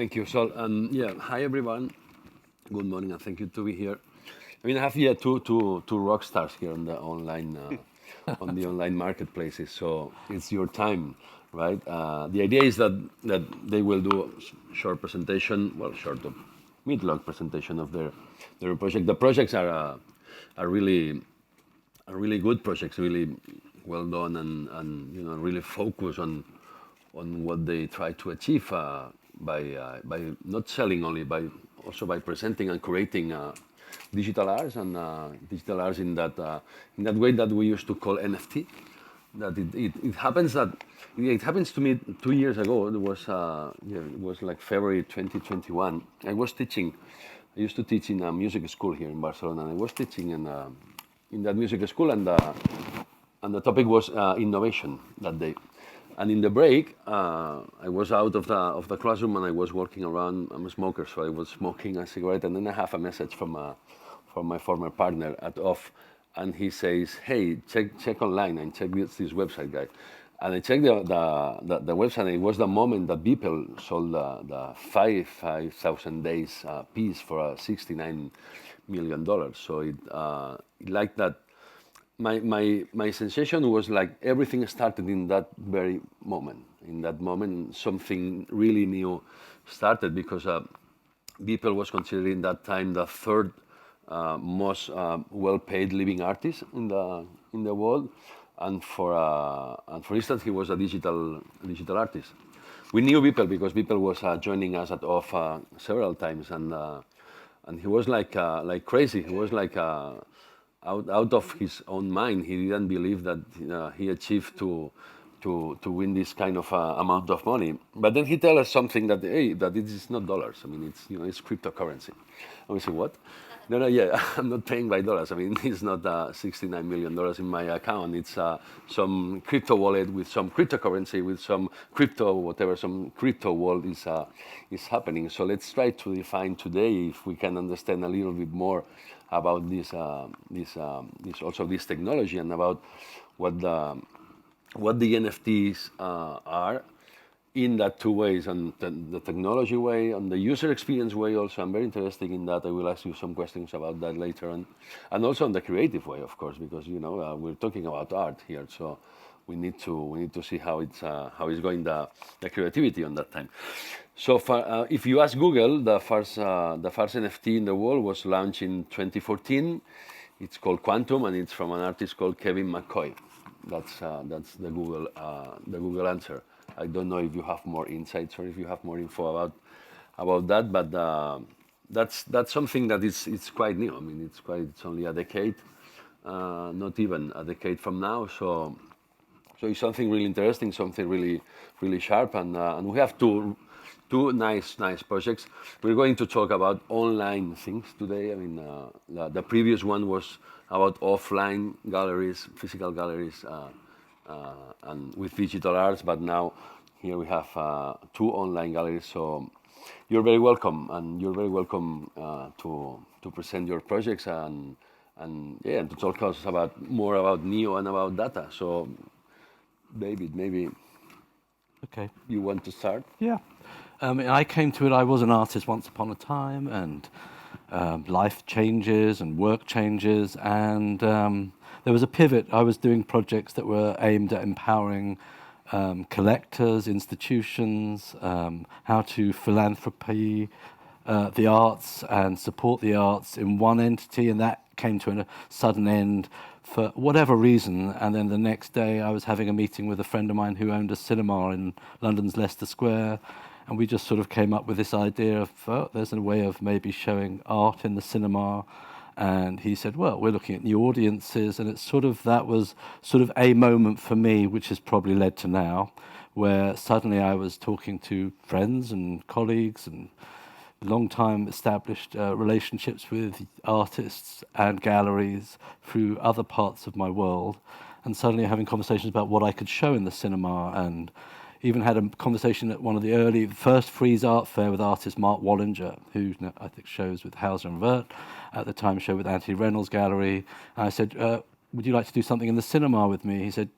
Thank you, Sol. Yeah, hi everyone. Good morning, and thank you to be here. I mean, I have here two rock stars here on the online on the online marketplaces. So it's your time, right? The idea is that they will do a short presentation, well, short to mid-long presentation of their project. The projects are really good projects, really well done, and really focus on what they try to achieve by not selling only, by also by presenting and creating digital arts and digital arts in that way that we used to call NFT. That it happens that it happens to me 2 years ago. It was like February 2021. I was teaching. I used to teach in a music school here in Barcelona. And I was teaching in that music school, and the topic was innovation that day. And in the break, I was out of the classroom and I was walking around. I'm a smoker, so I was smoking a cigarette, and then I have a message from my former partner at OFFF, and he says, "Hey, check online and check this website, guy." And I checked the website, and it was the moment that Beeple sold the 5,000 days piece for $69 million. So it like that. My sensation was like everything started in that very moment. In that moment, something really new started, because Beeple was considered in that time the third most well-paid living artist in the world, and for instance, he was a digital artist. We knew Beeple because Beeple was joining us at OFFF several times, and he was like crazy. He was like. Out of his own mind. He didn't believe that he achieved to win this kind of amount of money. But then he tell us something that that it is not dollars. I mean, it's cryptocurrency. And we say, what? No, yeah, I'm not paying by dollars. I mean, it's not $69 million in my account. It's some crypto wallet with some cryptocurrency, with some crypto whatever, some crypto world is happening. So let's try to define today, if we can understand a little bit more about this technology, and about what the NFTs are in that two ways, and the technology way and the user experience way. Also, I'm very interested in that. I will ask you some questions about that later on, and also on the creative way, of course, because we're talking about art here, so we need to see how it's going, the creativity on that time. So if you ask Google, the first NFT in the world was launched in 2014. It's called Quantum, and it's from an artist called Kevin McCoy. That's the Google answer. I don't know if you have more insights or if you have more info about that, but that's something that it's quite new. I mean, it's only a decade, not even a decade from now. So it's something really interesting, something really sharp, and we have two nice projects. We're going to talk about online things today. I mean, the previous one was about offline galleries, physical galleries, and with digital arts. But now here we have two online galleries. So you're very welcome, and you're very welcome to present your projects and to talk us more about Niio and about Daata. So, David, maybe. Okay. You want to start? Yeah. I came to it, I was an artist once upon a time, and life changes and work changes, and there was a pivot. I was doing projects that were aimed at empowering collectors, institutions, how to philanthropy the arts and support the arts in one entity, and that came to a sudden end for whatever reason. And then the next day I was having a meeting with a friend of mine who owned a cinema in London's Leicester Square, and we just sort of came up with this idea of there's a way of maybe showing art in the cinema. And he said, well, we're looking at new audiences. And it's that was sort of a moment for me, which has probably led to now, where suddenly I was talking to friends and colleagues and long time established relationships with artists and galleries through other parts of my world, and suddenly having conversations about what I could show in the cinema, and even had a conversation at one of the first Frieze Art Fair with artist Mark Wallinger, who I think shows with Hauser and Wirth, at the time showed with Anthony Reynolds Gallery. And I said, would you like to do something in the cinema with me? He said,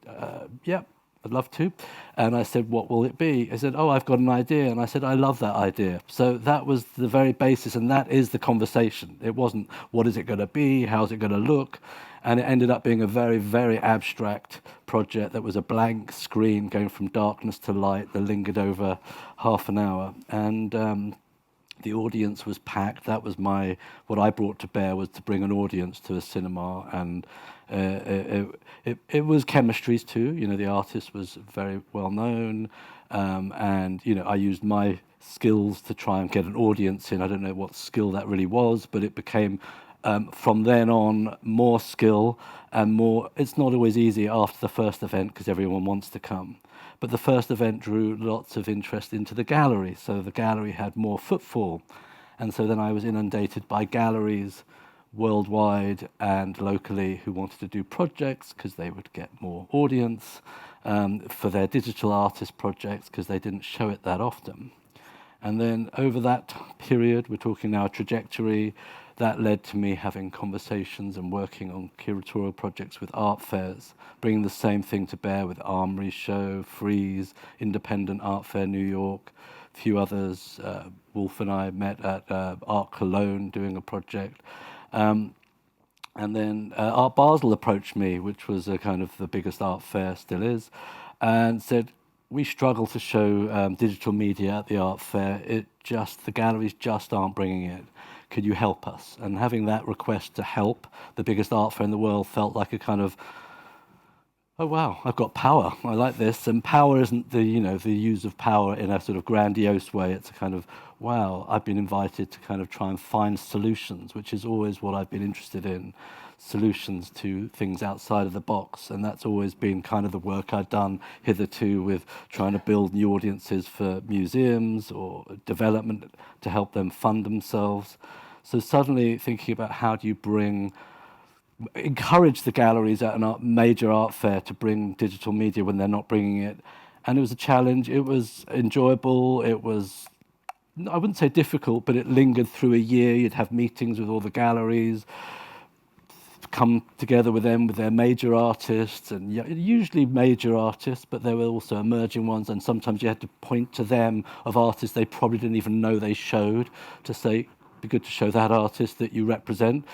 yeah, I'd love to. And I said, what will it be? He said, oh, I've got an idea. And I said, I love that idea. So that was the very basis, and that is the conversation. It wasn't, what is it going to be? How's it going to look? And it ended up being a very, very abstract project that was a blank screen going from darkness to light that lingered over half an hour. And the audience was packed. That was what I brought to bear, was to bring an audience to a cinema. And it was chemistries too. You know, the artist was very well known. And, you know, I used my skills to try and get an audience in. I don't know what skill that really was, but it became, from then on, more skill and more. It's not always easy after the first event because everyone wants to come. But the first event drew lots of interest into the gallery, so the gallery had more footfall. And so then I was inundated by galleries worldwide and locally who wanted to do projects because they would get more audience, for their digital artist projects because they didn't show it that often. And then over that period, we're talking now a trajectory, that led to me having conversations and working on curatorial projects with art fairs, bringing the same thing to bear with Armory Show, Frieze, Independent Art Fair New York, a few others. Wolf and I met at Art Cologne doing a project. And then Art Basel approached me, which was a kind of the biggest art fair, still is, and said, we struggle to show digital media at the art fair. The galleries just aren't bringing it. Could you help us? And having that request to help the biggest art fair in the world felt like a kind of, oh wow, I've got power. I like this. And power isn't the use of power in a sort of grandiose way. It's a kind of, wow, I've been invited to kind of try and find solutions, which is always what I've been interested in, solutions to things outside of the box. And that's always been kind of the work I've done hitherto with trying to build new audiences for museums or development to help them fund themselves. So suddenly thinking about how do you encourage the galleries at a major art fair to bring digital media when they're not bringing it. And it was a challenge. It was enjoyable. It was, I wouldn't say difficult, but it lingered through a year. You'd have meetings with all the galleries, come together with them, with their major artists, and usually major artists, but there were also emerging ones, and sometimes you had to point to them of artists they probably didn't even know they showed to say, be good to show that artist that you represent,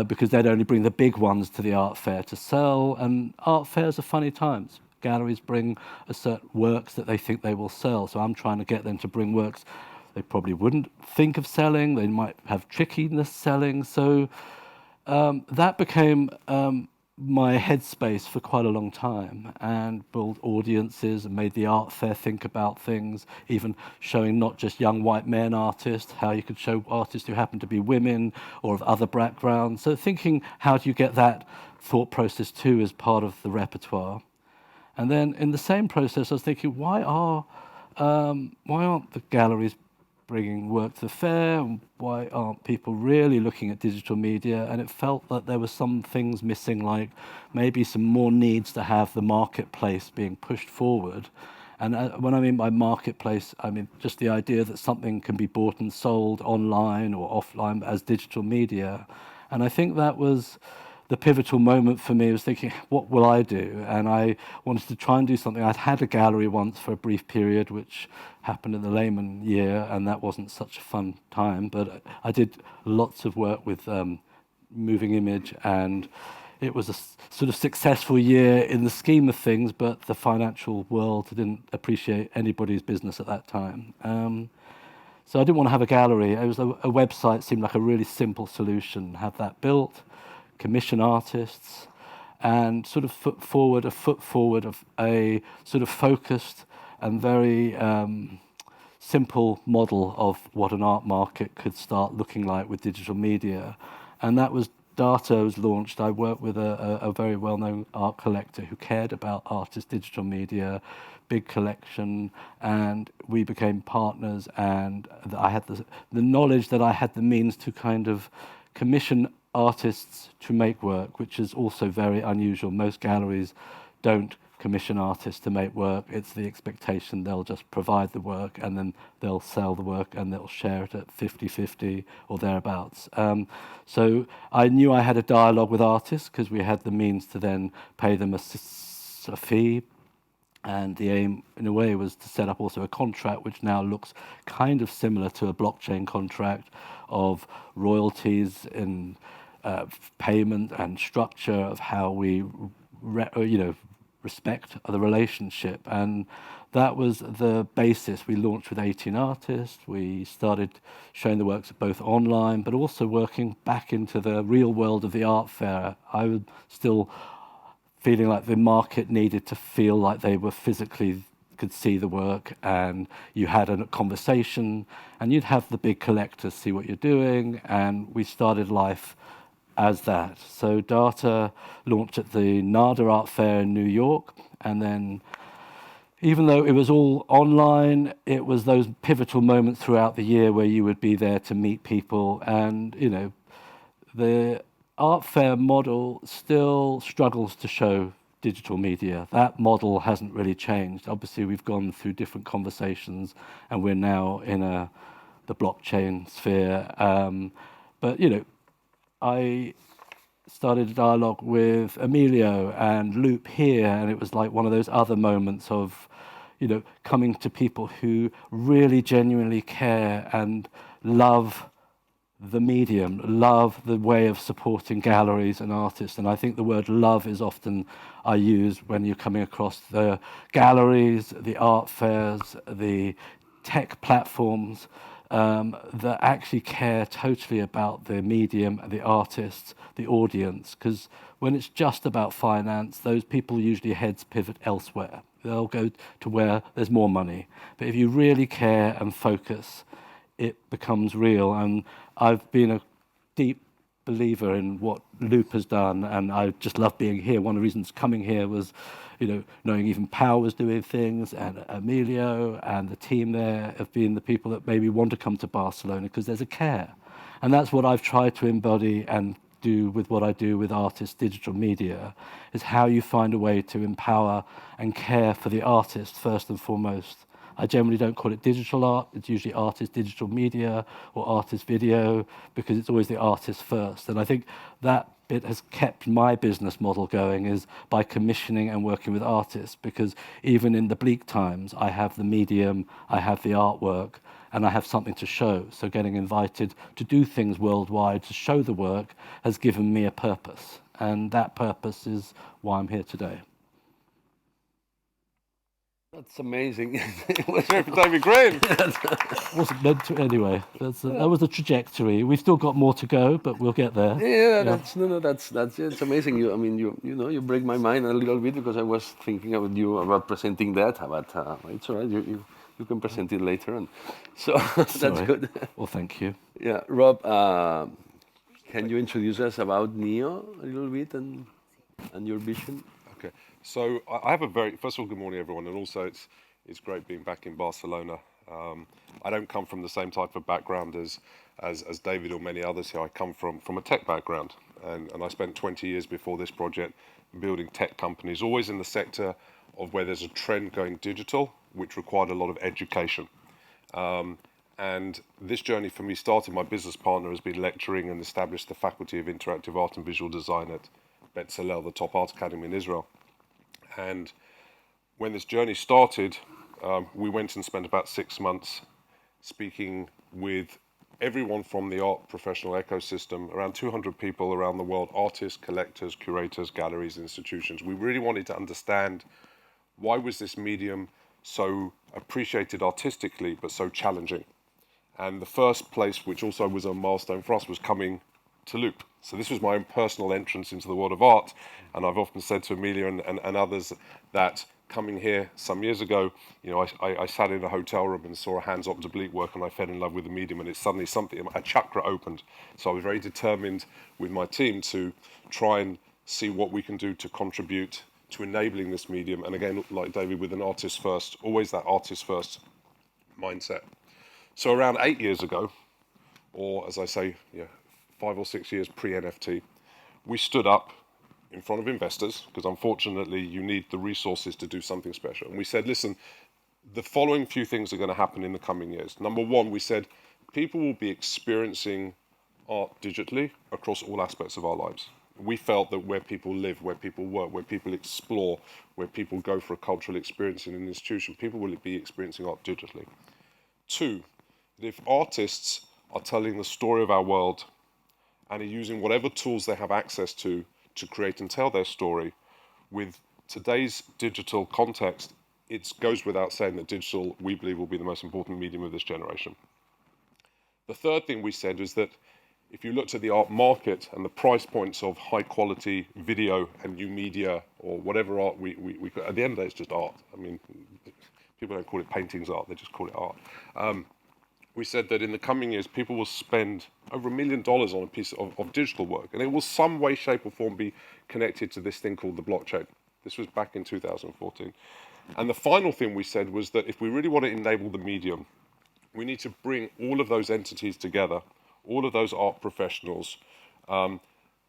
because they'd only bring the big ones to the art fair to sell. And art fairs are funny times. Galleries bring a certain works that they think they will sell. So I'm trying to get them to bring works they probably wouldn't think of selling. They might have trickiness selling. So that became my headspace for quite a long time, and built audiences and made the art fair think about things, even showing not just young white men artists, how you could show artists who happen to be women or of other backgrounds. So thinking, how do you get that thought process too as part of the repertoire? And then in the same process, I was thinking, why aren't the galleries bringing work to the fair, and why aren't people really looking at digital media? And it felt that there were some things missing, like maybe some more needs to have the marketplace being pushed forward. And when I mean by marketplace, I mean just the idea that something can be bought and sold online or offline as digital media. And I think that was the pivotal moment for me. I was thinking, what will I do? And I wanted to try and do something. I'd had a gallery once for a brief period, which happened in the Lehman year, and that wasn't such a fun time. But I did lots of work with moving image, and it was a sort of successful year in the scheme of things, but the financial world didn't appreciate anybody's business at that time. So I didn't want to have a gallery. It was a website seemed like a really simple solution. Have that built, commission artists, and sort of foot forward of a sort of focused and very simple model of what an art market could start looking like with digital media. And that was Daata was launched. I worked with a very well-known art collector who cared about artist digital media, big collection, and we became partners. And I had the knowledge that I had the means to kind of commission artists to make work, which is also very unusual. Most galleries don't commission artists to make work. It's the expectation they'll just provide the work and then they'll sell the work and they'll share it at 50-50 or thereabouts. So I knew I had a dialogue with artists because we had the means to then pay them a fee. And the aim, in a way, was to set up also a contract which now looks kind of similar to a blockchain contract of royalties and payment and structure of how we, respect the relationship. And that was the basis. We launched with 18 artists. We started showing the works both online, but also working back into the real world of the art fair. I was still feeling like the market needed to feel like they were physically could see the work, and you had a conversation, and you'd have the big collectors see what you're doing, and we started life as that. So Daata launched at the NADA Art Fair in New York, and then even though it was all online, it was those pivotal moments throughout the year where you would be there to meet people. And, the art fair model still struggles to show digital media. That model hasn't really changed. Obviously, we've gone through different conversations, and we're now in the blockchain sphere. But, I started a dialogue with Emilio and Loop here, and it was like one of those other moments of, coming to people who really genuinely care and love the medium, love the way of supporting galleries and artists. And I think the word love is often I use when you're coming across the galleries, the art fairs, the tech platforms that actually care totally about the medium, the artists, the audience. Because when it's just about finance, those people usually heads pivot elsewhere. They'll go to where there's more money. But if you really care and focus, it becomes real. And I've been a deep believer in what Loop has done, and I just love being here. One of the reasons coming here was, knowing even Pau was doing things, and Emilio and the team there have been the people that maybe want to come to Barcelona because there's a care. And that's what I've tried to embody and do with what I do with artists, digital media, is how you find a way to empower and care for the artist first and foremost. I generally don't call it digital art. It's usually artist digital media or artist video, because it's always the artist first. And I think that bit has kept my business model going, is by commissioning and working with artists, because even in the bleak times, I have the medium, I have the artwork, and I have something to show. So getting invited to do things worldwide to show the work has given me a purpose. And that purpose is why I'm here today. That's amazing. It was Cheers for David Gryn. Wasn't meant to anyway. That was the trajectory. We've still got more to go, but we'll get there. Yeah, that's it's amazing. You break my mind a little bit, because I was thinking about you about presenting that, but it's all right. You can present it later, and so that's Sorry. good. Well, thank you. Yeah, Rob, can you introduce us about Niio a little bit and your vision? Okay, so I have a first of all, good morning everyone, and also it's great being back in Barcelona. I don't come from the same type of background as David or many others here. I come from a tech background, and I spent 20 years before this project building tech companies, always in the sector of where there's a trend going digital, which required a lot of education. And this journey for me started, my business partner has been lecturing and established the Faculty of Interactive Art and Visual Design at Bezalel, the top art academy in Israel. And when this journey started, we went and spent about 6 months speaking with everyone from the art professional ecosystem, around 200 people around the world, artists, collectors, curators, galleries, institutions. We really wanted to understand, why was this medium so appreciated artistically, but so challenging? And the first place, which also was a milestone for us, was coming to Loop. So this was my own personal entrance into the world of art. And I've often said to Amelia and others that coming here some years ago, I sat in a hotel room and saw a hands-on oblique work, and I fell in love with the medium, and it's suddenly a chakra opened. So I was very determined with my team to try and see what we can do to contribute to enabling this medium. And again, like David, with an artist first, always that artist first mindset. So around 8 years ago, or as I say, 5 or 6 years pre-NFT, we stood up in front of investors, because unfortunately you need the resources to do something special. And we said, listen, the following few things are going to happen in the coming years. Number one, we said, people will be experiencing art digitally across all aspects of our lives. We felt that where people live, where people work, where people explore, where people go for a cultural experience in an institution, people will be experiencing art digitally. Two, that if artists are telling the story of our world and are using whatever tools they have access to create and tell their story, with today's digital context, it goes without saying that digital, we believe, will be the most important medium of this generation. The third thing we said is that if you looked at the art market and the price points of high quality video and new media or whatever art we at the end of the day, it's just art. I mean, people don't call it paintings art, they just call it art. We said that in the coming years, people will spend over $1 million on a piece of digital work, and it will some way, shape or form be connected to this thing called the blockchain. This was back in 2014. And the final thing we said was that if we really want to enable the medium, we need to bring all of those entities together, all of those art professionals, the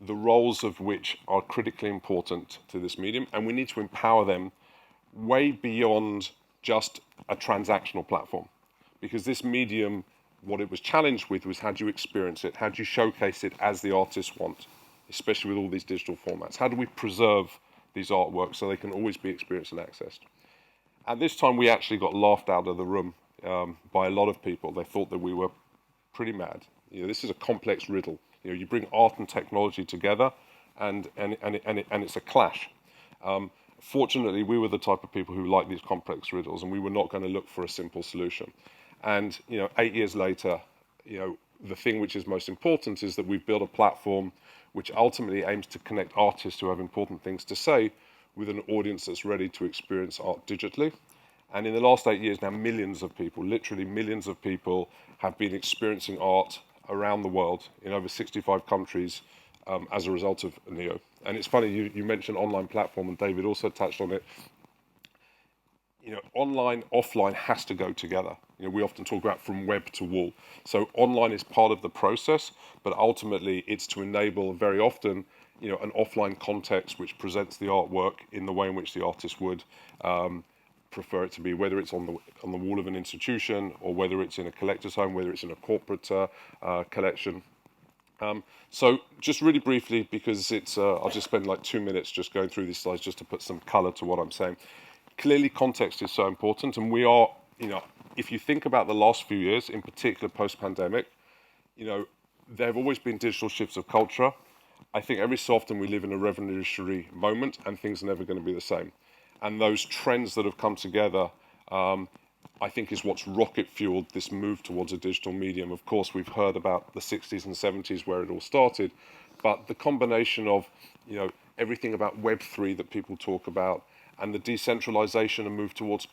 roles of which are critically important to this medium, and we need to empower them way beyond just a transactional platform. Because this medium, what it was challenged with was how do you experience it? How do you showcase it as the artists want, especially with all these digital formats? How do we preserve these artworks so they can always be experienced and accessed? At this time, we actually got laughed out of the room by a lot of people. They thought that we were pretty mad. This is a complex riddle. You bring art and technology together, and it's a clash. Fortunately, we were the type of people who like these complex riddles, and we were not going to look for a simple solution. And 8 years later, the thing which is most important is that we've built a platform which ultimately aims to connect artists who have important things to say with an audience that's ready to experience art digitally. And in the last 8 years now, millions of people, literally millions of people, have been experiencing art around the world in over 65 countries as a result of Niio. And it's funny, you mentioned online platform, and David also touched on it. Online, offline has to go together. We often talk about from web to wall. So online is part of the process, but ultimately it's to enable very often, an offline context which presents the artwork in the way in which the artist would prefer it to be, whether it's on the wall of an institution or whether it's in a collector's home, whether it's in a corporate collection. So just really briefly, because I'll just spend like 2 minutes just going through these slides just to put some color to what I'm saying. Clearly, context is so important, and we are, if you think about the last few years, in particular post-pandemic, there have always been digital shifts of culture. I think every so often we live in a revolutionary moment, and things are never going to be the same. And those trends that have come together, I think, is what's rocket-fueled this move towards a digital medium. Of course, we've heard about the 60s and 70s where it all started, but the combination of, everything about Web3 that people talk about, and the decentralization and move towards,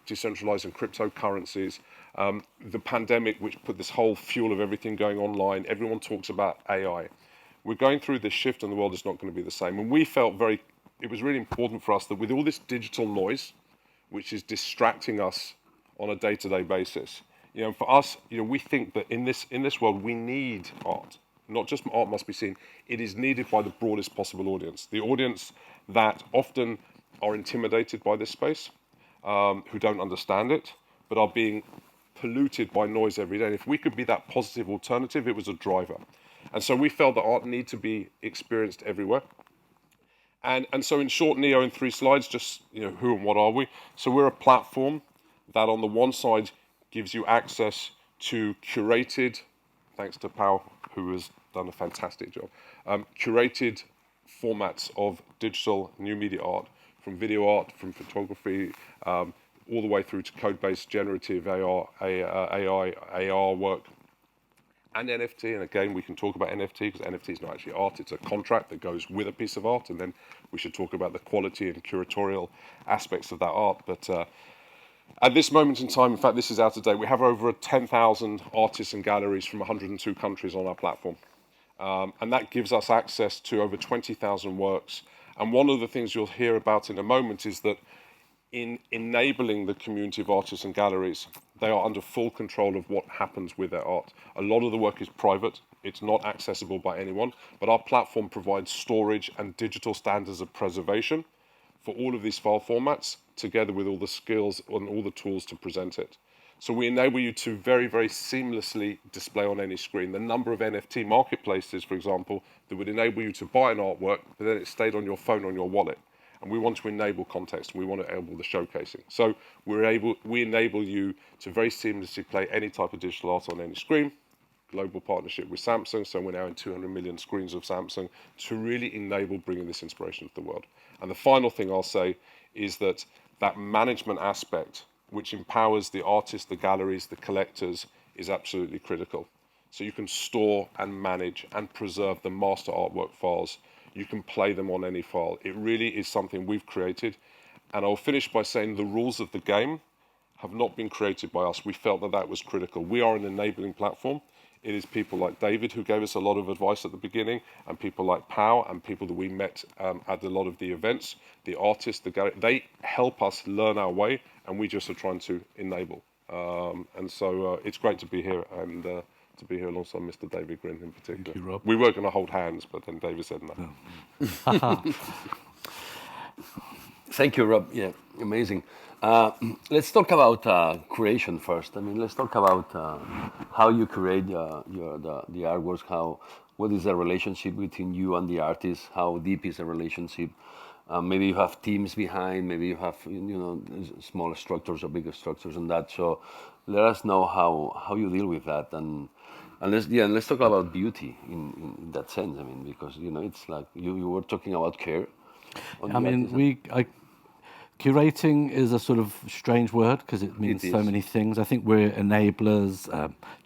decentralizing cryptocurrencies, the pandemic, which put this whole fuel of everything going online. Everyone talks about AI. We're going through this shift, and the world is not going to be the same. And we felt it was really important for us that with all this digital noise, which is distracting us on a day-to-day basis, for us, we think that in this world we need art. Not just art must be seen; it is needed by the broadest possible audience. The audience that often are intimidated by this space, who don't understand it, but are being polluted by noise every day. And if we could be that positive alternative, it was a driver. And so we felt that art need to be experienced everywhere. And so in short, Niio, in 3 slides, just who and what are we? So we're a platform that on the one side gives you access to curated, thanks to Pau, who has done a fantastic job, curated formats of digital new media art, from video art, from photography, all the way through to code-based generative AR work, and NFT. And again, we can talk about NFT because NFT is not actually art; it's a contract that goes with a piece of art. And then we should talk about the quality and curatorial aspects of that art. But at this moment in time, in fact, this is out of date. We have over 10,000 artists and galleries from 102 countries on our platform, and that gives us access to over 20,000 works. And one of the things you'll hear about in a moment is that in enabling the community of artists and galleries, they are under full control of what happens with their art. A lot of the work is private. It's not accessible by anyone, but our platform provides storage and digital standards of preservation for all of these file formats, together with all the skills and all the tools to present it. So we enable you to very, very seamlessly display on any screen. The number of NFT marketplaces, for example, that would enable you to buy an artwork, but then it stayed on your phone, on your wallet. And we want to enable context. We want to enable the showcasing. So we enable you to very seamlessly play any type of digital art on any screen. Global partnership with Samsung, so we're now in 200 million screens of Samsung to really enable bringing this inspiration to the world. And the final thing I'll say is that management aspect, which empowers the artists, the galleries, the collectors, is absolutely critical. So you can store and manage and preserve the master artwork files. You can play them on any file. It really is something we've created. And I'll finish by saying the rules of the game have not been created by us. We felt that was critical. We are an enabling platform. It is people like David who gave us a lot of advice at the beginning, and people like Pau and people that we met at a lot of the events, the artists, the gallery. They help us learn our way, and we just are trying to enable. And so it's great to be here and to be here alongside Mr. David Gryn in particular. Thank you, Rob. We were going to hold hands, but then David said no. Thank you, Rob. Yeah, amazing. Let's talk about creation first. I mean, let's talk about how you create the artworks. What is the relationship between you and the artist? How deep is the relationship? Maybe you have teams behind. Maybe you have smaller structures or bigger structures and that. So let us know how you deal with that and let's talk about beauty in that sense. I mean, because it's like you were talking about care. I mean, curating is a sort of strange word because it means so many things. I think we're enablers,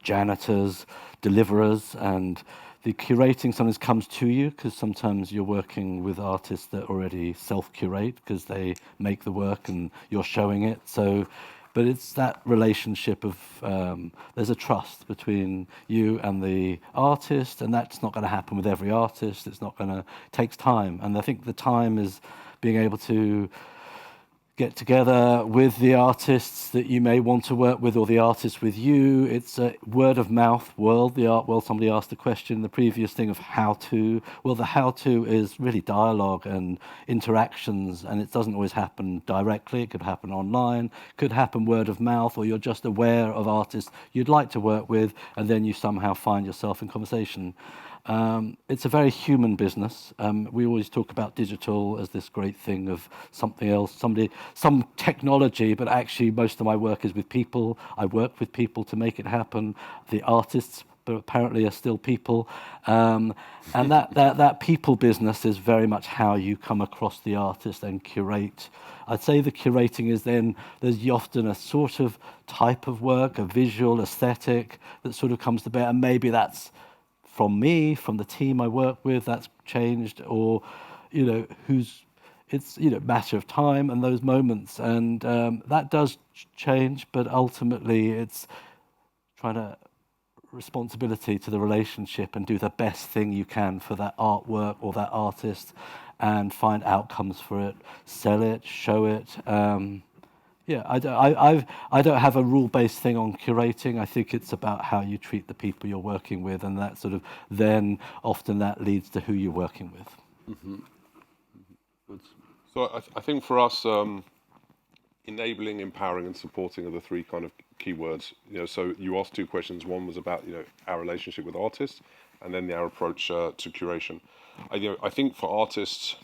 janitors, deliverers, and the curating sometimes comes to you because sometimes you're working with artists that already self-curate because they make the work and you're showing it. So, but it's that relationship of there's a trust between you and the artist, and that's not going to happen with every artist. It's not going to, takes time, and I think the time is being able to get together with the artists that you may want to work with or the artists with you. It's a word of mouth world, the art world. Somebody asked the question, the previous thing of how to. Well, the how to is really dialogue and interactions, and it doesn't always happen directly. It could happen online, could happen word of mouth, or you're just aware of artists you'd like to work with, and then you somehow find yourself in conversation. It's a very human business. We always talk about digital as this great thing of something else, some technology, but actually most of my work is with people. I work with people to make it happen. The artists apparently are still people. And that people business is very much how you come across the artist and curate. I'd say the curating is then, there's often a sort of type of work, a visual, aesthetic that sort of comes to bear, and maybe that's from me, from the team I work with, that's changed, or, it's, matter of time and those moments. And that does change, but ultimately it's trying to responsibility to the relationship and do the best thing you can for that artwork or that artist and find outcomes for it, sell it, show it. I don't have a rule-based thing on curating. I think it's about how you treat the people you're working with, and that sort of then often that leads to who you're working with. Mm-hmm. Mm-hmm. So I think for us, enabling, empowering, and supporting are the three kind of key words. So you asked two questions. One was about our relationship with artists, and then our approach to curation. I think for artists,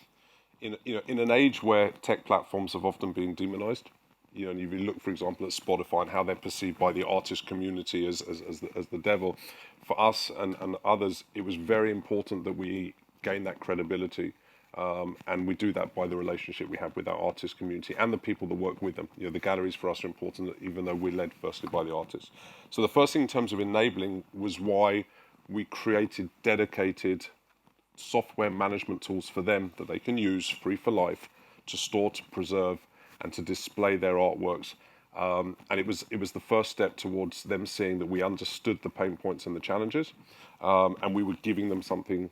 in an age where tech platforms have often been demonized. And if you look, for example, at Spotify and how they're perceived by the artist community as the devil, for us and others, it was very important that we gain that credibility, and we do that by the relationship we have with our artist community and the people that work with them. The galleries for us are important, even though we're led firstly by the artists. So the first thing in terms of enabling was why we created dedicated software management tools for them that they can use free for life to store, to preserve, and to display their artworks. And it was the first step towards them seeing that we understood the pain points and the challenges, and we were giving them something,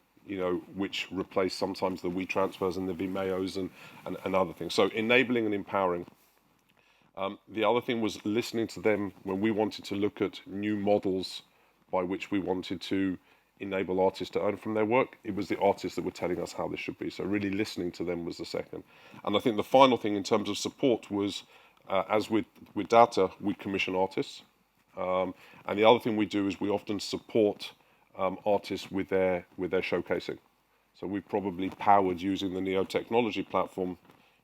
which replaced sometimes the WeTransfers and the Vimeos and other things. So enabling and empowering. The other thing was listening to them when we wanted to look at new models by which we wanted to enable artists to earn from their work. It was the artists that were telling us how this should be. So really listening to them was the second. And I think the final thing in terms of support was, as with Daata, we commission artists. And the other thing we do is we often support artists with their showcasing. So we've probably powered, using the Niio technology platform,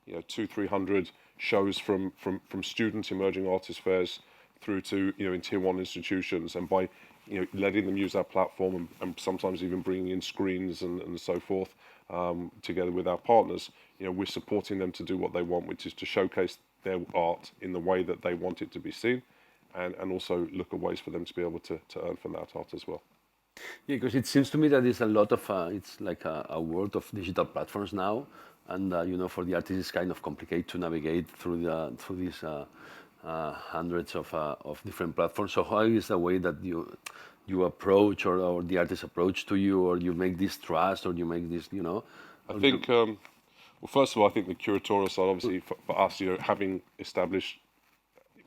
200-300 shows from student emerging artist fairs through to in tier one institutions, and by letting them use our platform and sometimes even bringing in screens and so forth, together with our partners, we're supporting them to do what they want, which is to showcase their art in the way that they want it to be seen, and also look at ways for them to be able to earn from that art as well. Yeah, because it seems to me that there's a lot of, it's like a world of digital platforms now, and for the artists, it's kind of complicated to navigate through these hundreds of different platforms. So how is the way that you approach, or the artist approach to you, or you make this trust, or you make this, I think, well, first of all, I think the curatorial side, obviously, for us, having established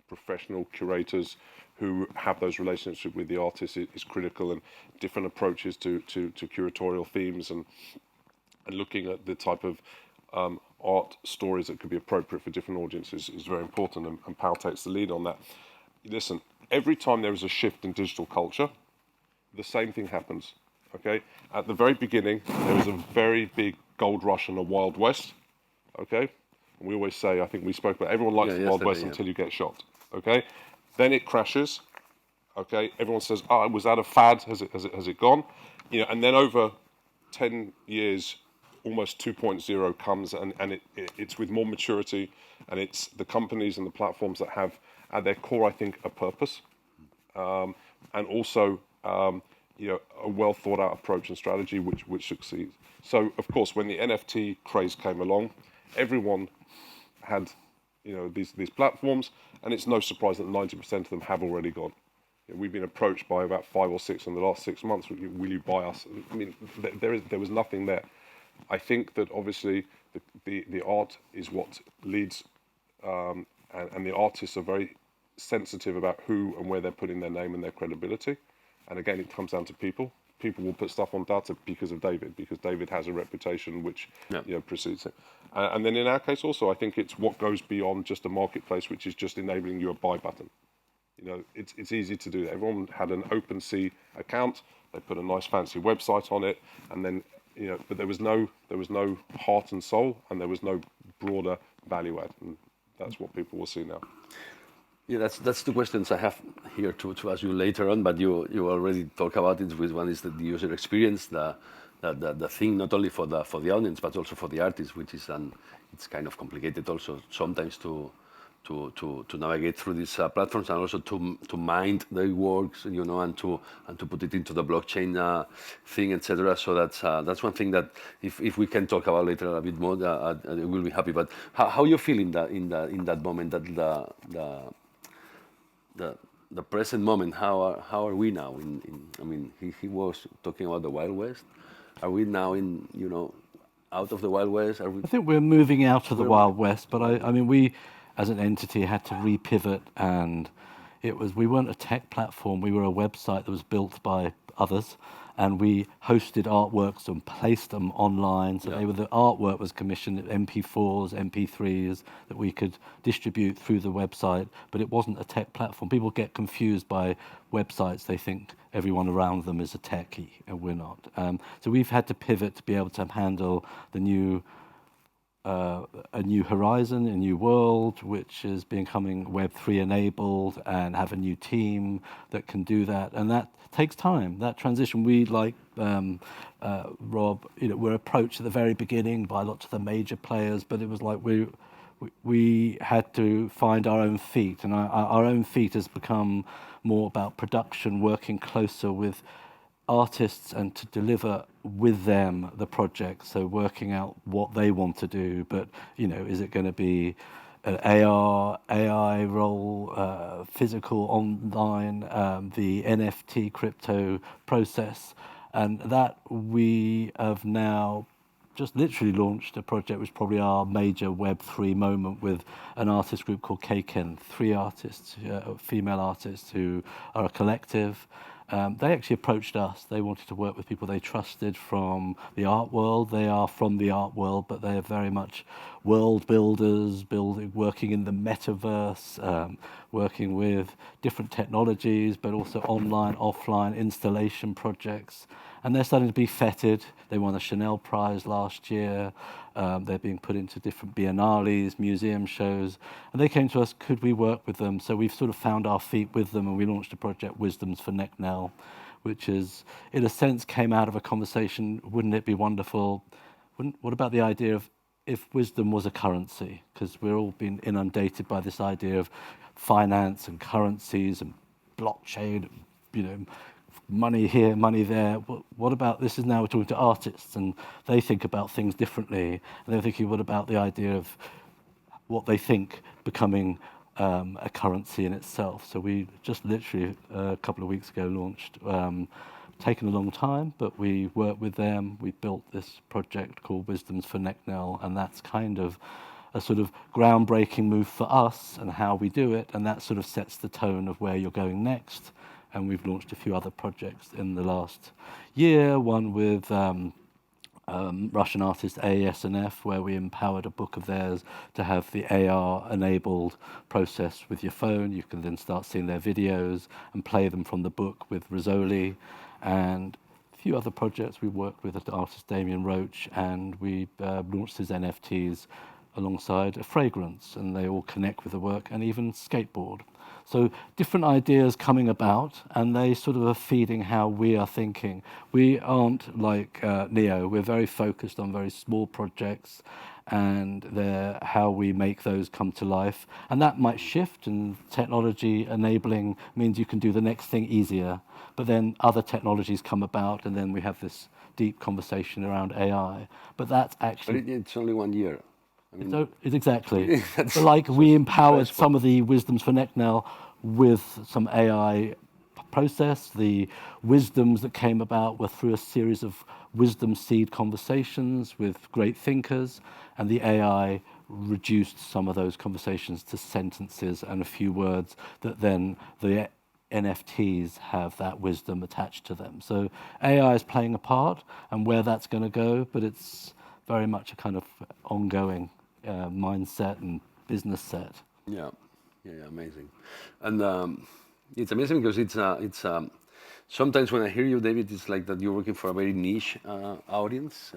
professional curators who have those relationships with the artists is critical, and different approaches to curatorial themes and looking at the type of art stories that could be appropriate for different audiences is very important, and Pal takes the lead on that. Listen, every time there is a shift in digital culture, the same thing happens, okay? At the very beginning, there was a very big gold rush and a Wild West, okay? And we always say, I think we spoke about, everyone likes the Wild West until you get shot, okay? Then it crashes, okay? Everyone says, was that a fad? Has it gone? And then over 10 years, almost 2.0 comes, and it's with more maturity, and it's the companies and the platforms that have at their core, I think, a purpose, and also a well thought out approach and strategy which succeeds. So of course, when the NFT craze came along, everyone had these platforms, and it's no surprise that 90% of them have already gone. We've been approached by about 5 or 6 in the last 6 months. Will you buy us? I mean, there was nothing there. I think that obviously the art is what leads, and the artists are very sensitive about who and where they're putting their name and their credibility. And again, it comes down to people. People will put stuff on Daata because of David, because David has a reputation which precedes him. And then in our case also, I think it's what goes beyond just a marketplace, which is just enabling you a buy button. It's easy to do that. Everyone had an OpenSea account. They put a nice fancy website on it, and then but there was no heart and soul, and there was no broader value add, and that's what people will see now. Yeah, that's two questions I have here to ask you later on, but you already talk about it. With one is the user experience, the thing not only for the audience but also for the artist, which is it's kind of complicated also sometimes to navigate through these platforms, and also to mind their works, and to put it into the blockchain thing, etc. So that's one thing that if we can talk about later a bit more, we'll be happy. But how you feel in that moment, that the present moment, how are we now? I mean, he was talking about the Wild West. Are we now out of the Wild West? I think we're moving out of the Wild West, but I mean, we as an entity had to repivot, and we weren't a tech platform. We were a website that was built by others, and we hosted artworks and placed them online. So the artwork was commissioned, MP4s, MP3s that we could distribute through the website, but it wasn't a tech platform. People get confused by websites. They think everyone around them is a techie, and we're not. So we've had to pivot to be able to handle the new a new horizon, a new world, which is becoming Web3 enabled, and have a new team that can do that. And that takes time, that transition. We, like Rob, we're approached at the very beginning by lots of the major players, but it was like we had to find our own feet, and our own feet has become more about production, working closer with artists and to deliver with them the project, so working out what they want to do. But is it going to be an AI role, physical, online, the NFT crypto process? And that we have now just literally launched a project which is probably our major Web3 moment, with an artist group called Kaken, 3 artists, female artists who are a collective. they actually approached us. They wanted to work with people they trusted from the art world. They are from the art world, but they are very much world builders, working in the metaverse, working with different technologies, but also online, offline installation projects. And they're starting to be feted. They won a Chanel Prize last year. They're being put into different biennales, museum shows. And they came to us, could we work with them? So we've sort of found our feet with them, and we launched a project, Wisdoms for Necknell, which is, in a sense, came out of a conversation, wouldn't it be wonderful? What about the idea of if wisdom was a currency? Because we're all being inundated by this idea of finance and currencies and blockchain, money here, money there. What about, this is now we're talking to artists, and they think about things differently. And they're thinking, what about the idea of what they think becoming a currency in itself? So we just literally a couple of weeks ago launched, taken a long time, but we worked with them. We built this project called Wisdoms for Necknell, and that's kind of a sort of groundbreaking move for us and how we do it, and that sort of sets the tone of where you're going next. And we've launched a few other projects in the last year, one with Russian artist AES&F, where we empowered a book of theirs to have the AR-enabled process with your phone. You can then start seeing their videos and play them from the book with Rizzoli. And a few other projects we worked with the artist Damien Roach, and we launched his NFTs alongside a fragrance, and they all connect with the work, and even skateboard. So different ideas coming about, and they sort of are feeding how we are thinking. We aren't like Niio. We're very focused on very small projects, and how we make those come to life. And that might shift, and technology enabling means you can do the next thing easier. But then other technologies come about, and then we have this deep conversation around AI. But that's actually... But it's only 1 year. I mean, it's exactly. But like we empowered some of the Wisdoms for Necknell with some AI process. The wisdoms that came about were through a series of wisdom seed conversations with great thinkers, and the AI reduced some of those conversations to sentences and a few words that then the NFTs have that wisdom attached to them. So AI is playing a part, and where that's going to go, but it's very much a kind of ongoing mindset and business set. Yeah, amazing. And it's amazing because it's sometimes when I hear you, David, it's like that you're working for a very niche audience,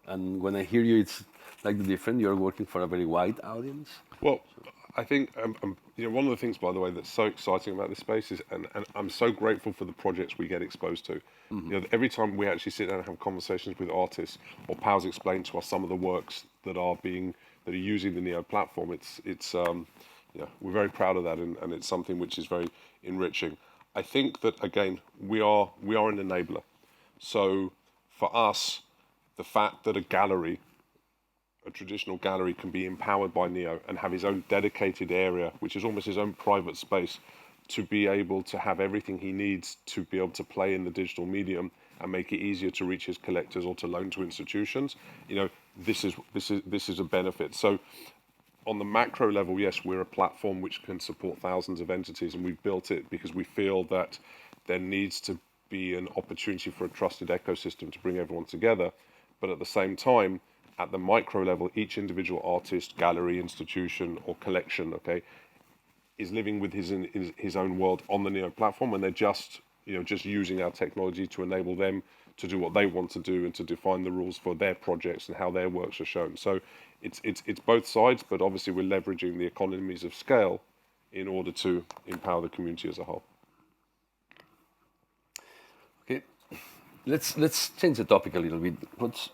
and when I hear you, it's like different. You're working for a very wide audience. Well, I think one of the things, by the way, that's so exciting about this space is, and I'm so grateful for the projects we get exposed to. Mm-hmm. Every time we actually sit down and have conversations with artists, or Powers explain to us some of the works that are using the Niio platform, we're very proud of that, and it's something which is very enriching. I think that again we are an enabler. So for us, the fact that a traditional gallery can be empowered by Niio and have his own dedicated area, which is almost his own private space, to be able to have everything he needs to be able to play in the digital medium and make it easier to reach his collectors or to loan to institutions. This is a benefit. So on the macro level, yes, we're a platform which can support thousands of entities, and we've built it because we feel that there needs to be an opportunity for a trusted ecosystem to bring everyone together. But at the same time, at the micro level, each individual artist, gallery, institution, or collection, is living with his own world on the Niio platform, and they're just using our technology to enable them to do what they want to do and to define the rules for their projects and how their works are shown. So it's both sides, but obviously we're leveraging the economies of scale in order to empower the community as a whole. Okay, let's change the topic a little bit. Let's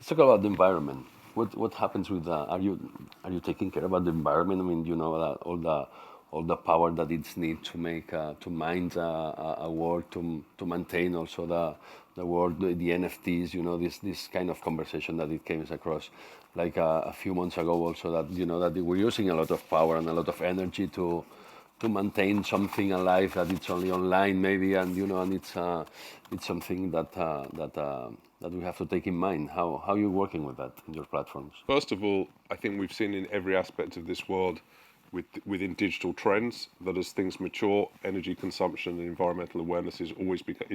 talk about the environment. What happens with are you taking care about the environment? I mean, all the power that it's need to make to mind a work, to maintain also the work, the NFTs. This kind of conversation that it came across like a few months ago also, that that we're using a lot of power and a lot of energy to maintain something alive that it's only online maybe, and and it's something that we have to take in mind. How are you working with that in your platforms? First of all, I think we've seen in every aspect of this world within digital trends, that as things mature, energy consumption and environmental awareness is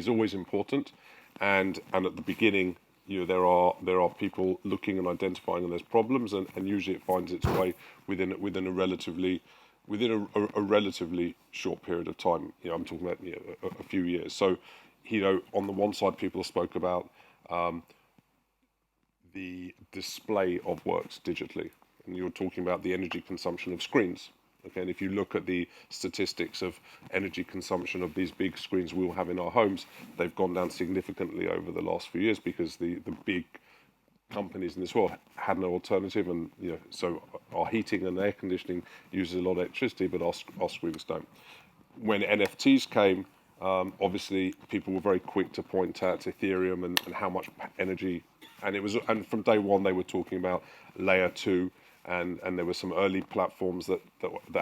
always important, and at the beginning, there are people looking and identifying those problems, and usually it finds its way within a relatively short period of time. I'm talking about a few years. So, on the one side, people spoke about the display of works digitally, and you're talking about the energy consumption of screens. Okay, and if you look at the statistics of energy consumption of these big screens we all have in our homes, they've gone down significantly over the last few years because the big companies in this world had no alternative, and so our heating and air conditioning uses a lot of electricity, but our screens don't. When NFTs came, obviously people were very quick to point at Ethereum and how much energy, and from day one they were talking about layer 2. And there were some early platforms that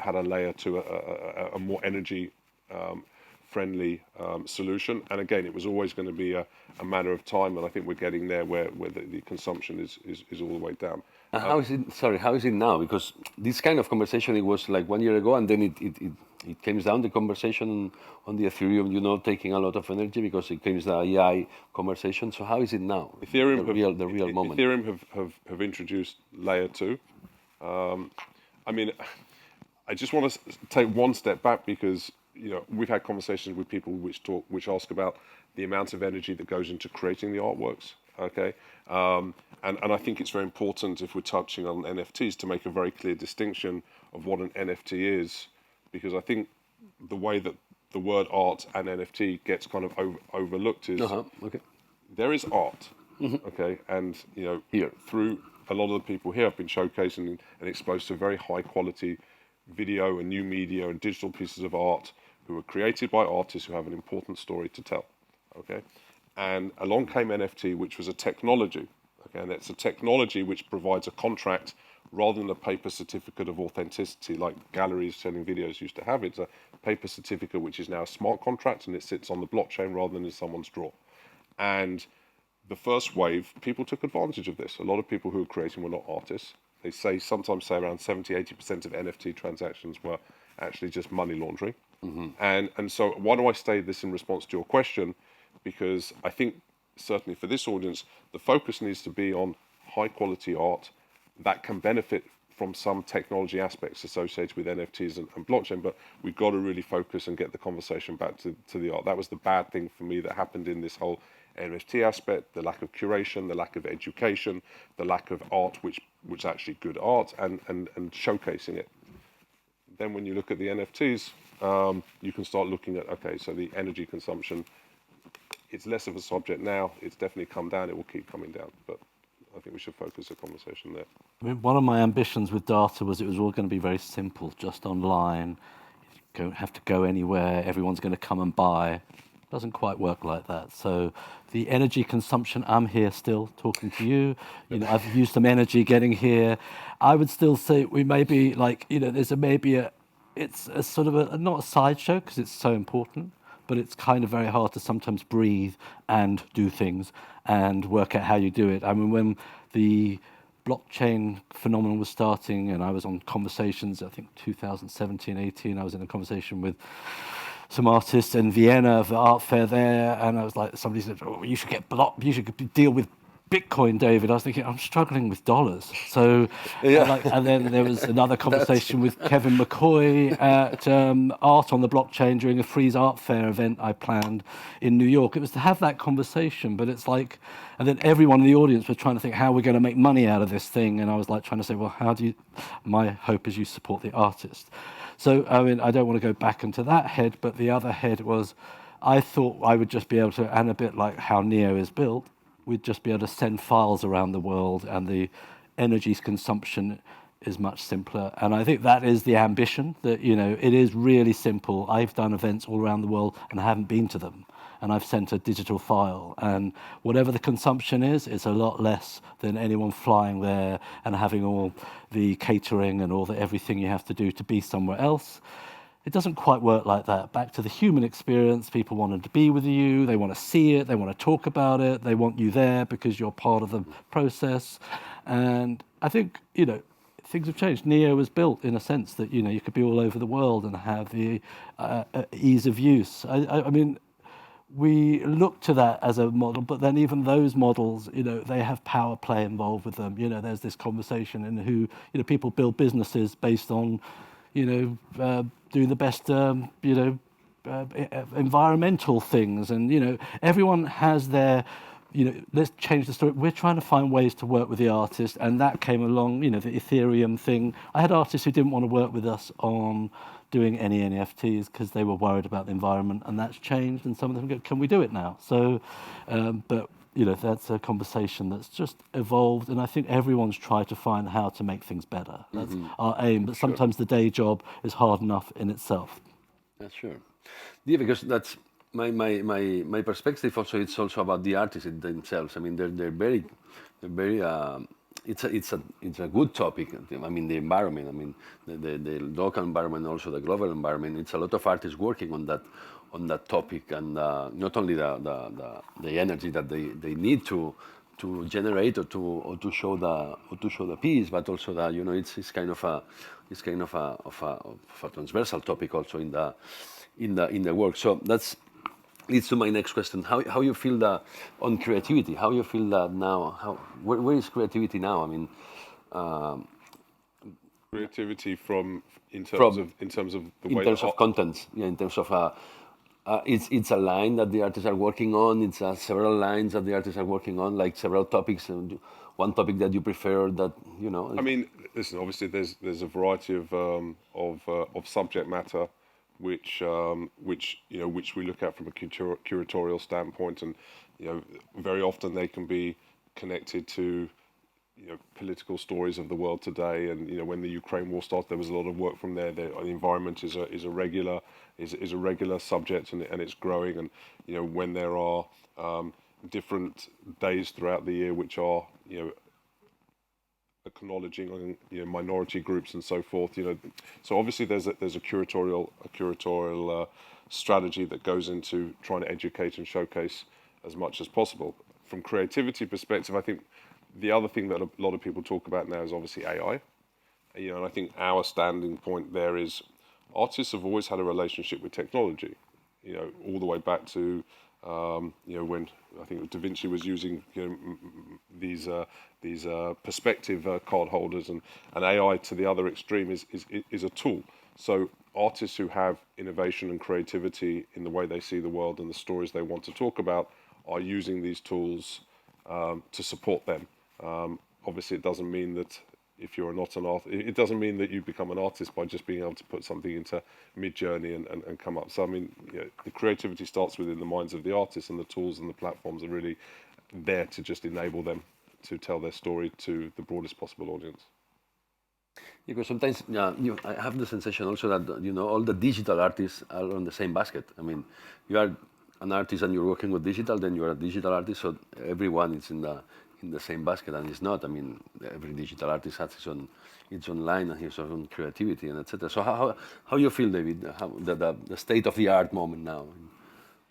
had a layer to a more energy friendly solution. And again, it was always going to be a matter of time. And I think we're getting there where the consumption is all the way down. How is it? Sorry, how is it now? Because this kind of conversation, it was like 1 year ago, and then it came down the conversation on the Ethereum, taking a lot of energy because it came the AI conversation. So how is it now? Ethereum the real moment. Ethereum have introduced layer 2. I just want to take one step back because we've had conversations with people which ask about the amount of energy that goes into creating the artworks. Okay, and I think it's very important if we're touching on NFTs to make a very clear distinction of what an NFT is, because I think the way that the word art and NFT gets kind of overlooked is okay. There is art. Okay, and here through a lot of the people here have been showcasing and exposed to very high quality video and new media and digital pieces of art who were created by artists who have an important story to tell. Okay, and along came NFT, which was a technology. Okay, and it's a technology which provides a contract rather than a paper certificate of authenticity like galleries selling videos used to have. It's a paper certificate which is now a smart contract, and it sits on the blockchain rather than in someone's drawer. And the first wave, people took advantage of this. A lot of people who were creating were not artists. They sometimes say around 70-80% of NFT transactions were actually just money laundering. And so why do I say this in response to your question? Because I think certainly for this audience, the focus needs to be on high quality art that can benefit from some technology aspects associated with NFTs and blockchain, but we've got to really focus and get the conversation back to the art. That was the bad thing for me that happened in this whole NFT aspect, the lack of curation, the lack of education, the lack of art which actually good art, and showcasing it. Then when you look at the NFTs, you can start looking at, okay, so the energy consumption, it's less of a subject now. It's definitely come down. It will keep coming down, but I think we should focus the conversation there. I mean, one of my ambitions with Daata was it was all going to be very simple, just online. You don't have to go anywhere. Everyone's going to come and buy. Doesn't quite work like that. So the energy consumption, I'm here still talking to you. I've used some energy getting here. I would still say we may be like, there's it's a sort of not a sideshow because it's so important, but it's kind of very hard to sometimes breathe and do things and work out how you do it. I mean, when the blockchain phenomenon was starting and I was on conversations, I think 2017, 18, I was in a conversation with some artists in Vienna of the art fair there, and I was like, somebody said, "Oh, you should deal with Bitcoin, David." I was thinking, I'm struggling with dollars. So, and then there was another conversation with Kevin McCoy at Art on the Blockchain during a Freeze Art Fair event I planned in New York. It was to have that conversation, but it's like, and then everyone in the audience was trying to think how we're going to make money out of this thing, and I was like trying to say, well, my hope is you support the artist. So, I mean, I don't want to go back into that head, but the other head was, I thought I would just be able to, and a bit like how Niio is built, we'd just be able to send files around the world, and the energy consumption is much simpler. And I think that is the ambition, that, it is really simple. I've done events all around the world and I haven't been to them. And I've sent a digital file. And whatever the consumption is, it's a lot less than anyone flying there and having all the catering and everything you have to do to be somewhere else. It doesn't quite work like that. Back to the human experience, people want to be with you, they want to see it, they want to talk about it, they want you there because you're part of the process. And I think, things have changed. Niio was built in a sense that you could be all over the world and have the ease of use. I mean, we look to that as a model, but then even those models, they have power play involved with them. There's this conversation in who, people build businesses based on, doing the best, environmental things, and everyone has their. Let's change the story. We're trying to find ways to work with the artist, and that came along. The Ethereum thing. I had artists who didn't want to work with us on doing any NFTs because they were worried about the environment, and that's changed. And some of them go, "Can we do it now?" So, but that's a conversation that's just evolved, and I think everyone's tried to find how to make things better. That's our aim. But sometimes the day job is hard enough in itself. That's sure. Yeah, because that's my perspective. Also, it's also about the artists themselves. I mean, they're very. It's a good topic. I mean, the environment. I mean, the local environment, also the global environment. It's a lot of artists working on that topic, and not only the energy that they need to generate or to show the piece, but also that it's kind of a transversal topic also in the work. So that's leads to my next question. How you feel on creativity? How you feel that now? Where is creativity now? I mean, creativity in terms of the way in terms of content. Yeah, in terms of it's a line that the artists are working on. It's several lines that the artists are working on, like several topics. One topic that you prefer that I mean, listen. Obviously, there's a variety of subject matter which we look at from a curatorial standpoint, and very often they can be connected to political stories of the world today. And when the Ukraine war started, there was a lot of work from there. The environment is a regular subject, and it's growing. And when there are different days throughout the year which are acknowledging minority groups and so forth, so obviously there's a curatorial strategy that goes into trying to educate and showcase as much as possible. From creativity perspective, I think the other thing that a lot of people talk about now is obviously AI. And I think our standing point there is artists have always had a relationship with technology, all the way back to when I think Da Vinci was using these perspective card holders, and AI to the other extreme is a tool. So artists who have innovation and creativity in the way they see the world and the stories they want to talk about are using these tools to support them. Obviously, it doesn't mean that if you're not an artist, it doesn't mean that you become an artist by just being able to put something into Mid-Journey and come up. So I mean, the creativity starts within the minds of the artists, and the tools and the platforms are really there to just enable them to tell their story to the broadest possible audience. Because sometimes I have the sensation also that all the digital artists are on the same basket. I mean, you are an artist and you're working with digital, then you are a digital artist, so everyone is in the same basket, and it's not. I mean, every digital artist has its own line and his own creativity and etc. So how you feel, David, the state of the art moment now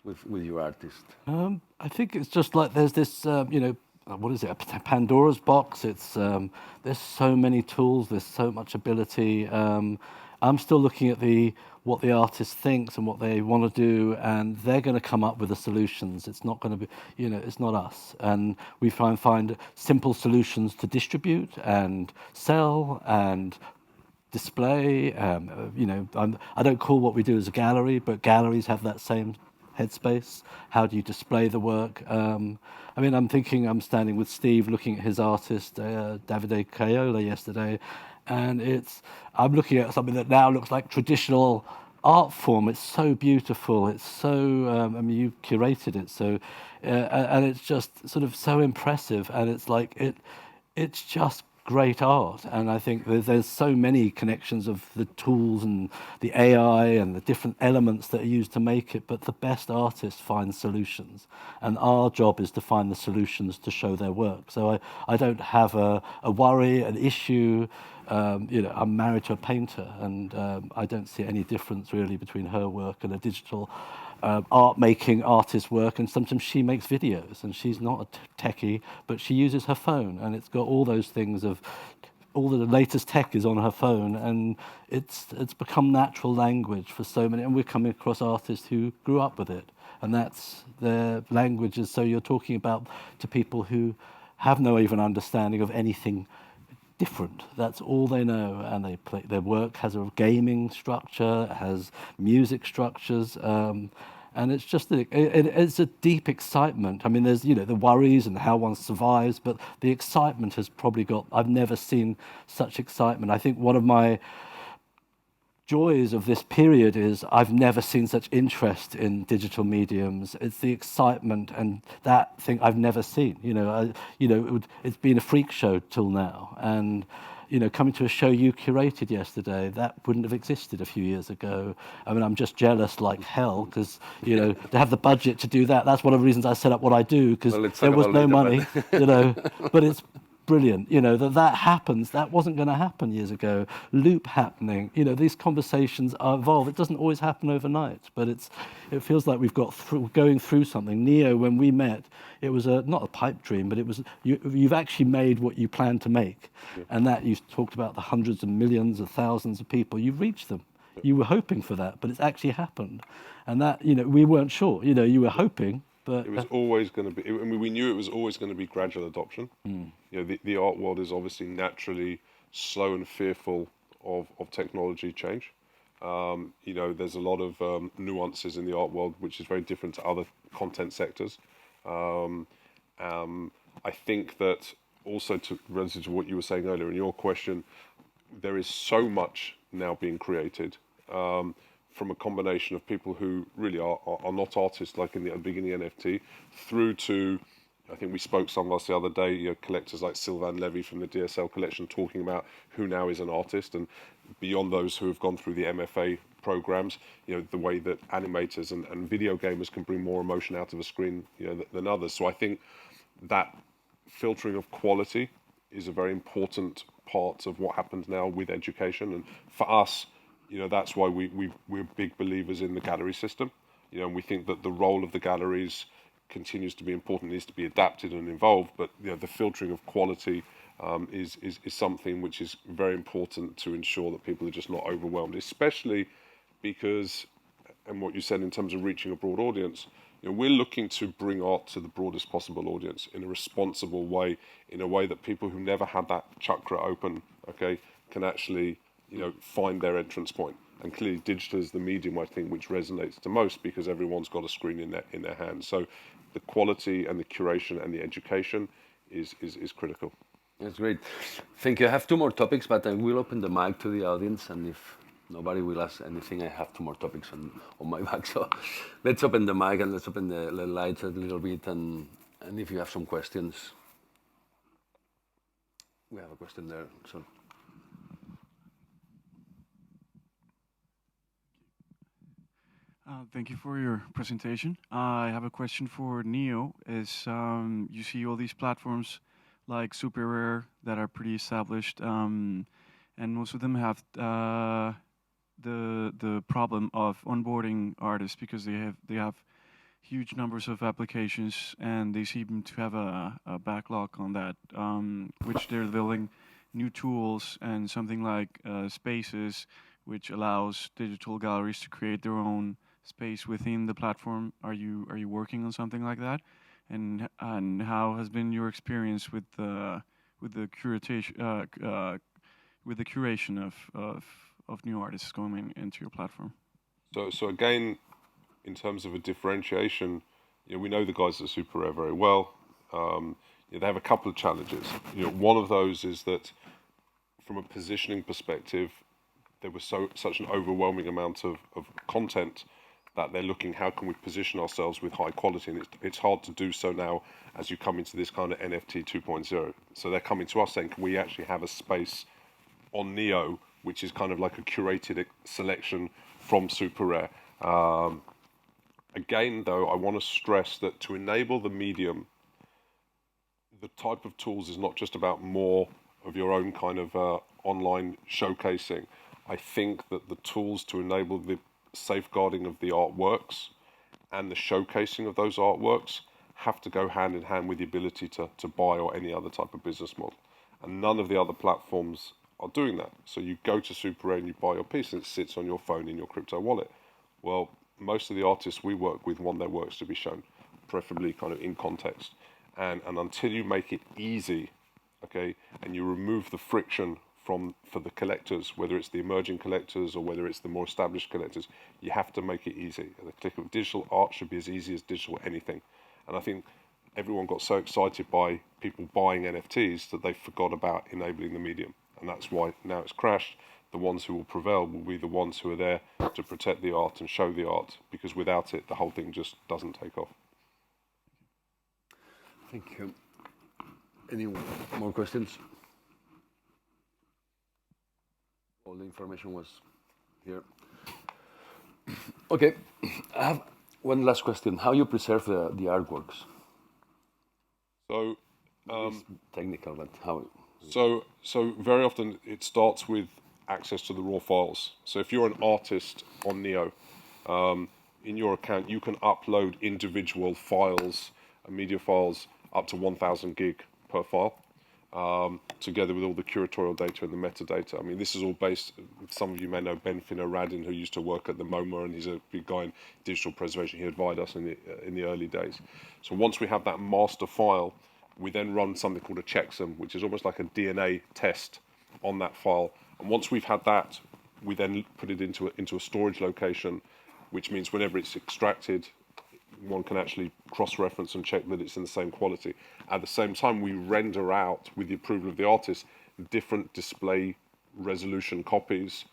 with your artist? I think it's just like there's this, what is it? A Pandora's box. It's there's so many tools. There's so much ability. I'm still looking at what the artist thinks and what they want to do, and they're going to come up with the solutions. It's not going to be, it's not us. And we try and find simple solutions to distribute and sell and display. I don't call what we do as a gallery, but galleries have that same headspace. How do you display the work? I'm standing with Steve looking at his artist, Davide Caiola, yesterday, and I'm looking at something that now looks like traditional art form. It's so beautiful. It's so, you curated it, so, and it's just sort of so impressive, and it's like, it's just great art. And I think there's so many connections of the tools and the AI and the different elements that are used to make it, but the best artists find solutions, and our job is to find the solutions to show their work. So I don't have a worry, an issue. I'm married to a painter, and I don't see any difference really between her work and a digital art-making artist's work. And sometimes she makes videos, and she's not a techie, but she uses her phone, and it's got all those things of all the latest tech is on her phone, and it's become natural language for so many. And we're coming across artists who grew up with it, and that's their languages. So you're talking about to people who have no even understanding of anything different. That's all they know, and they play. Their work has a gaming structure, has music structures, and it's just it's a deep excitement. I mean, there's the worries and how one survives, but the excitement has probably got. I've never seen such excitement. I think one of my joys of this period is I've never seen such interest in digital mediums. It's the excitement and that thing I've never seen. It's been a freak show till now, and coming to a show you curated yesterday, that wouldn't have existed a few years ago. I mean, I'm just jealous like hell because to have the budget to do that. That's one of the reasons I set up what I do, because there was no money. But it's brilliant, that happens. That wasn't going to happen years ago. Loop happening, these conversations are evolved. It doesn't always happen overnight, but it feels like we've got going through something. Niio, when we met, it was not a pipe dream, but it was you've actually made what you planned to make, and that you talked about the hundreds of millions of thousands of people. You've reached them. You were hoping for that, but it's actually happened, and that we weren't sure. You were hoping. But it was always going to be. I mean, we knew it was always going to be gradual adoption. The art world is obviously naturally slow and fearful of technology change. There's a lot of nuances in the art world, which is very different to other content sectors. I think that also relative to what you were saying earlier in your question, there is so much now being created. From a combination of people who really are not artists, like in the beginning NFT, through to, I think we spoke some of us the other day, collectors like Sylvain Levy from the DSL collection talking about who now is an artist, and beyond those who have gone through the MFA programs, the way that animators and video gamers can bring more emotion out of a screen, than others. So I think that filtering of quality is a very important part of what happens now with education, and for us, that's why we're big believers in the gallery system. And we think that the role of the galleries continues to be important, needs to be adapted and evolved. But the filtering of quality is something which is very important to ensure that people are just not overwhelmed, especially because, and what you said in terms of reaching a broad audience, we're looking to bring art to the broadest possible audience in a responsible way, in a way that people who never had that chakra open, can actually find their entrance point. And clearly digital is the medium, I think, which resonates the most, because everyone's got a screen in their hands. So the quality and the curation and the education is critical. That's great. Thank you. I have two more topics, but I will open the mic to the audience, and if nobody will ask anything, I have two more topics on my back. So let's open the mic and let's open the lights a little bit, and if you have some questions. We have a question there. So. Thank you for your presentation. I have a question for Niio. You see all these platforms like Super Rare that are pretty established, and most of them have the problem of onboarding artists because they have huge numbers of applications, and they seem to have a backlog on that, which they're building new tools and something like Spaces, which allows digital galleries to create their own space within the platform. Are you working on something like that? And how has been your experience with the curation of new artists going into your platform? So again, in terms of a differentiation, we know the guys at Super Rare very well. They have a couple of challenges. One of those is that from a positioning perspective, there was such an overwhelming amount of content that they're looking, how can we position ourselves with high quality? And it's hard to do so now as you come into this kind of NFT 2.0. So they're coming to us saying, can we actually have a space on Niio, which is kind of like a curated selection from Super Rare? Again, though, I want to stress that to enable the medium, the type of tools is not just about more of your own kind of online showcasing. I think that the tools to enable the safeguarding of the artworks and the showcasing of those artworks have to go hand in hand with the ability to buy or any other type of business model. and none of the other platforms are doing that. So you go to Super 8 and you buy your piece, and it sits on your phone in your crypto wallet. Well, most of the artists we work with want their works to be shown, preferably kind of in context. And until you make it easy, okay, and you remove the friction for the collectors, whether it's the emerging collectors or whether it's the more established collectors, you have to make it easy. The click of digital art should be as easy as digital anything. And I think everyone got so excited by people buying NFTs that they forgot about enabling the medium. And that's why now it's crashed. The ones who will prevail will be the ones who are there to protect the art and show the art, because without it, the whole thing just doesn't take off. Thank you. Any more questions? All the information was here. Okay, I have one last question. How you preserve the artworks? So, It's technical, but how? so very often it starts with access to the raw files. So if you're an artist on Niio, in your account, you can upload individual files, media files, up to 1,000 gig per file, together with all the curatorial data and the metadata. I mean, this is all based, some of you may know Ben Finno-Radin, who used to work at the MoMA, and he's a big guy in digital preservation. He advised us in the early days. So once we have that master file, we then run something called a checksum, which is almost like a DNA test on that file. And once we've had that, we then put it into a storage location, which means whenever it's extracted, one can actually cross-reference and check that it's in the same quality. At the same time, we render out, with the approval of the artist, different display resolution copies.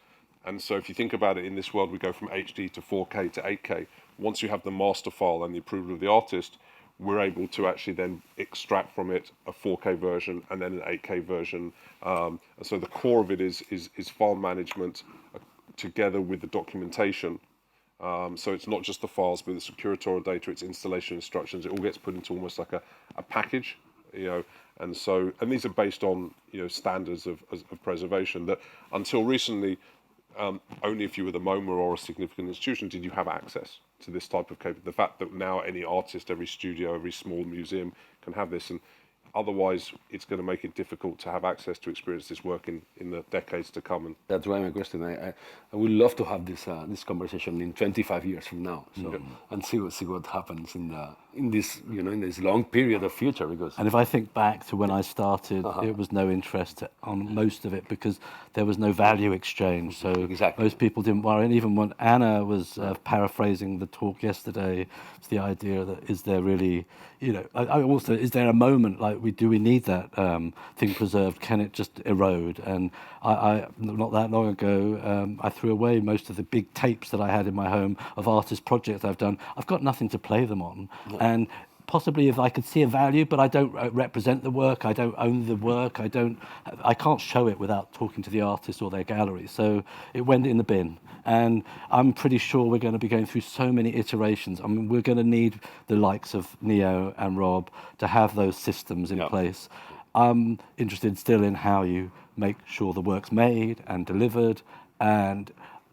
And so if you think about it, in this world, we go from HD to 4K to 8K. Once you have the master file and the approval of the artist, we're able to actually then extract from it a 4K version and then an 8K version. And so the core of it is file management together with the documentation. So it's not just the files, but it's curatorial data, it's installation instructions. It all gets put into almost like a package, and these are based on standards of preservation that until recently, only if you were the MoMA or a significant institution did you have access to this type of capability. The fact that now any artist, every studio, every small museum can have this, and otherwise it's going to make it difficult to have access to experience this work in the decades to come. And that's why my question. I would love to have this conversation in 25 years from now, and see what happens in this this long period of future. Because and if I think back to when I started, it was no interest on most of it because there was no value exchange. So Exactly. most people didn't worry. And even when Anna was paraphrasing the talk yesterday, it's the idea that is there really, I also, is there a moment like do we need that thing preserved? Can it just erode? And I not that long ago, I threw away most of the big tapes that I had in my home of artist projects I've done. I've got nothing to play them on. And possibly if I could see a value, but I don't represent the work, I don't own the work, I can't show it without talking to the artist or their gallery. So it went in the bin. And I'm pretty sure we're going to be going through so many iterations. I mean, we're going to need the likes of Niio and Rob to have those systems in place. I'm interested still in how you make sure the work's made and delivered, and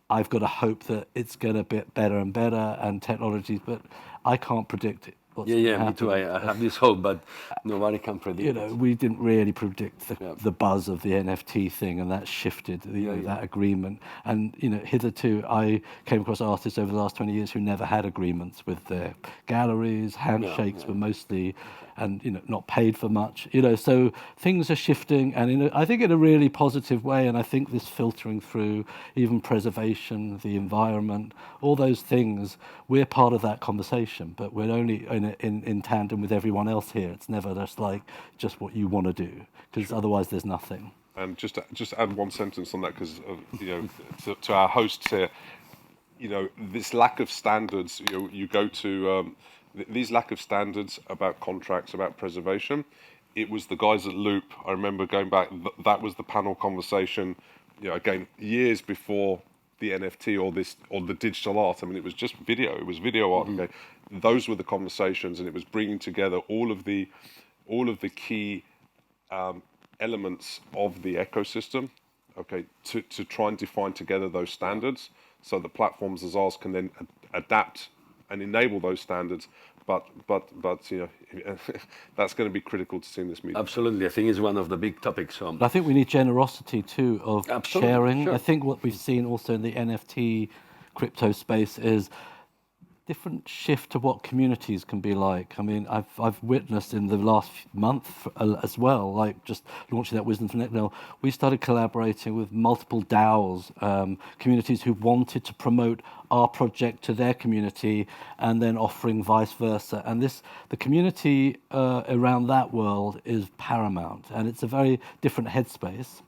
I've got to hope that it's going to get better and better and technologies, but I can't predict it. Me too. I have this hope, but nobody can predict it. We didn't really predict the buzz of the NFT thing, and that shifted that agreement. And hitherto, I came across artists over the last 20 years who never had agreements with their galleries. Handshakes were mostly, and not paid for much. So things are shifting, and I think in a really positive way. And I think this filtering through, even preservation, the environment, all those things, we're part of that conversation, but we're only in tandem with everyone else here. It's never just what you want to do, because otherwise there's nothing. And just add one sentence on that, because to our hosts here, this lack of standards. You go to these lack of standards about contracts, about preservation. It was the guys at Loop. I remember going back. That was the panel conversation. Again, years before the NFT or the digital art. I mean, it was just video. It was video art. Okay? Those were the conversations, and it was bringing together all of the key elements of the ecosystem. Okay, to try and define together those standards, so that platforms as ours can then adapt and enable those standards, but you know, that's going to be critical to seeing this meeting. Absolutely, I think it's one of the big topics. But I think we need generosity too of Absolutely, sharing. sure. I think what we've seen also in the NFT crypto space is different shift to what communities can be like. I mean, I've witnessed in the last month as well, like just launching that Wisdom for Net Now, we started collaborating with multiple DAOs, communities who wanted to promote our project to their community and then offering vice versa. And the community around that world is paramount, and it's a very different headspace.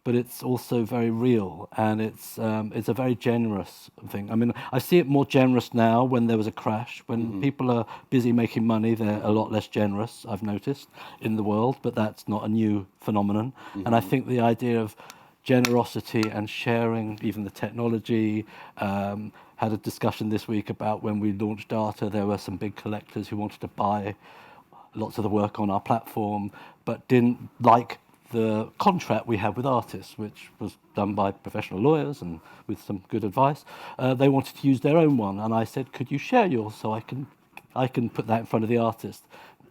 But it's also very real, and it's a very generous thing. I mean, I see it more generous now when there was a crash. When people are busy making money, they're a lot less generous, I've noticed, in the world, but that's not a new phenomenon. And I think the idea of generosity and sharing, even the technology, had a discussion this week about when we launched Daata, there were some big collectors who wanted to buy lots of the work on our platform, but didn't like the contract we had with artists, which was done by professional lawyers and with some good advice. They wanted to use their own one, and I said, could you share yours so I can put that in front of the artist?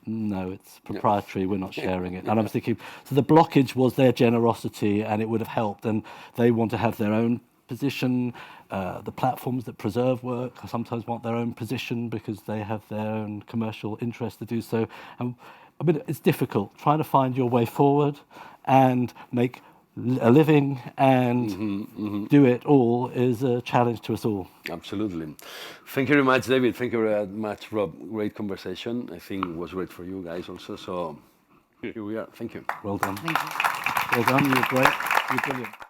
No, it's proprietary, we're not sharing it. And I was thinking, so the blockage was their generosity, and it would have helped, and they want to have their own position. The platforms that preserve work sometimes want their own position because they have their own commercial interest to do so. And I mean, it's difficult trying to find your way forward and make a living and do it all is a challenge to us all. Absolutely. Thank you very much, David. Thank you very much, Rob. Great conversation. I think it was great for you guys also. So here we are. Thank you. Well done. Thank you. Well done. You were great. You're brilliant.